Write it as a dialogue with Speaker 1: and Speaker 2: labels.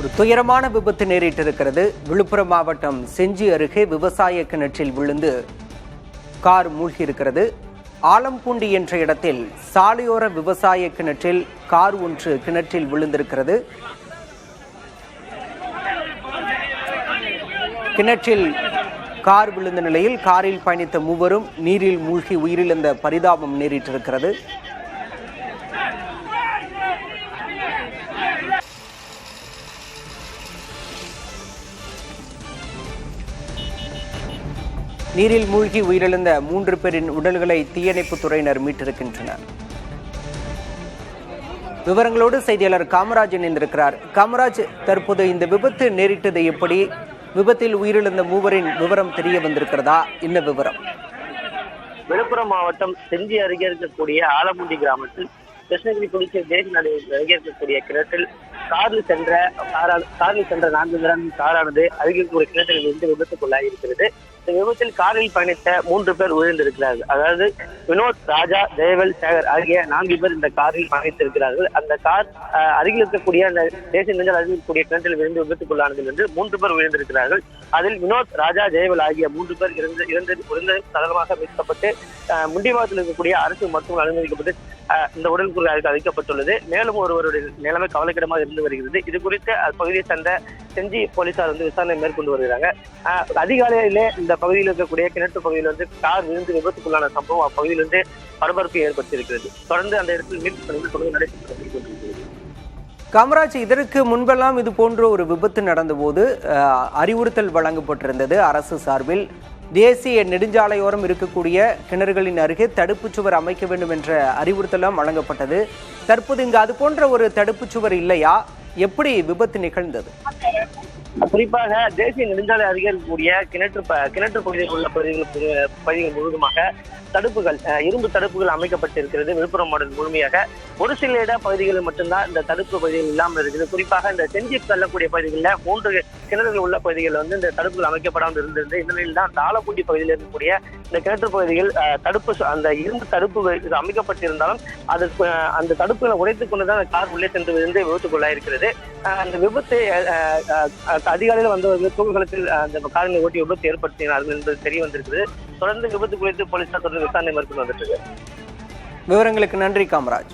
Speaker 1: ஒரு துயரமான விபத்து நேரிட்டிருக்கிறது. விழுப்புரம் மாவட்டம் செஞ்சி அருகே விவசாய கிணற்றில் விழுந்து கார் மூழ்கியிருக்கிறது. ஆலம்பூண்டி என்ற இடத்தில் சாலையோர விவசாய கிணற்றில் கார் ஒன்று கிணற்றில் விழுந்திருக்கிறது. கிணற்றில் கார் விழுந்த நிலையில் காரில் பயணித்த மூவரும் நீரில் மூழ்கி உயிரிழந்த பரிதாபம் நேரிட்டிருக்கிறது. நீரில் மூழ்கி உயிரிழந்த 3 பேரின் உடல்களை தீயணைப்பு துறையினர் மீட்டிருக்கின்றனர். விவரங்களோடு செய்தியாளர் காமராஜ் இணைந்திருக்கிறார். காமராஜ், தற்போது இந்த விபத்து நேரிட்டது எப்படி? விபத்தில் உயிரிழந்த மூவரின் விவரம் தெரிய வந்திருக்கிறதா? என்ன விவரம்?
Speaker 2: விழுப்புரம் மாவட்டம் செஞ்சி அருகே இருக்கக்கூடிய ஆலம்பூண்டி கிராமத்தில் கிருஷ்ணகிரி புதுச்சேரி தேசிய நடுவில் அருகே இருக்கக்கூடிய கிணற்றில் காரில் சென்ற 4 பேரின் காரானது அருகே இருக்கக்கூடிய கிணற்றில் இருந்து விபத்துக்குள்ளாகி இருக்கிறது. இந்த விபத்தில் காரில் பயணித்த 3 பேர் உயிரிழந்திருக்கிறார்கள். அதாவது வினோத், ராஜா, ஜெயவேல், சேகர் ஆகிய 4 பேர் இந்த காரில் பயணித்திருக்கிறார்கள். அந்த கார் அருகில் இருக்கக்கூடிய அந்த தேசிய நெஞ்சல் அருகில் இருக்கக்கூடிய கிணற்றில் விழுந்து விபத்துக்குள்ளானது என்று 3 பேர் உயிரிழந்திருக்கிறார்கள். அதில் வினோத், ராஜா, ஜெயவேல் ஆகிய 3 பேர் இறந்து சடலமாக மீட்கப்பட்டு முண்டியமாவட்டத்தில் இருக்கக்கூடிய அரசு மருத்துவமனை அனுமதிக்கப்பட்டு இந்த உடல்குறி அளிக்கப்பட்டுள்ளது. மேலும் ஒருவருடைய நிலைமை கவலைக்கிடமாக இருந்து வருகிறது. இது குறித்து அப்பகுதியை சேர்ந்த செஞ்சி போலீசார் விசாரணை மேற்கொண்டு வருகிறாங்க. அதிகாலையிலே இந்த பகுதியில் இருக்கக்கூடிய கிணற்று பகுதியில் கார் விழுந்து விபத்துக்குள்ளான சம்பவம் அப்பகுதியிலிருந்து பரபரப்பு ஏற்படுத்தியிருக்கிறது. தொடர்ந்து அந்த இடத்தில் மீட்பு பணிகள் தொடர்ந்து நடைபெற்று.
Speaker 1: காமராஜ், இதற்கு முன்பெல்லாம் இது போன்ற ஒரு விபத்து நடந்தபோது அறிவுறுத்தல் வழங்கப்பட்டிருந்தது அரசு சார்பில். தேசிய நெடுஞ்சாலையோரம் இருக்கக்கூடிய கிணறுகளின் அருகே தடுப்புச் சுவர் அமைக்க வேண்டும் என்ற அறிவுறுத்தலாம் வழங்கப்பட்டது. தற்போது இங்கு அது போன்ற ஒரு தடுப்புச் சுவர் இல்லையா? எப்படி விபத்து நிகழ்ந்தது?
Speaker 2: குறிப்பாக தேசிய நெடுஞ்சாலை அருகே இருக்கக்கூடிய கிணற்று பகுதியில் உள்ள பகுதிகள் முழுவதுமாக தடுப்புகள், இரும்பு தடுப்புகள் அமைக்கப்பட்டிருக்கிறது. விழுப்புரம் மாவட்டம் முழுமையாக ஒரு சில இட பகுதிகளில் மட்டும்தான் இந்த தடுப்பு பகுதிகள் இல்லாமல் இருக்குது. குறிப்பாக இந்த செஞ்சி செல்லக்கூடிய பகுதிகளில் 3 கிணறுகள் உள்ள பகுதிகளில் இந்த தடுப்புகள் அமைக்கப்படாமல் இருந்திருந்தது. இந்த நிலையில் தான் இந்த ஆலம்பூண்டி பகுதியில் இருக்கக்கூடிய இந்த கிணற்று பகுதிகள் அந்த இரும்பு தடுப்பு அமைக்கப்பட்டிருந்தாலும் அந்த தடுப்புகளை உடைத்துக் கொண்டுதான் அந்த கார் உள்ளே சென்று விழுந்து விபத்துக்குள்ளாயிருக்கிறது. அந்த விபத்து அதிகாலையில் வந்தவர்கள் தூக்குகளத்தில் அந்த காரினை ஓட்டி விபத்து ஏற்படுத்தினார்கள் என்பது தெரிய வந்திருக்கிறது. தொடர்ந்து விபத்து குறித்து போலீசார் தொடர்ந்து விசாரணை மேற்கொண்டு வந்துட்டு.
Speaker 1: விவரங்களுக்கு நன்றி காமராஜ்.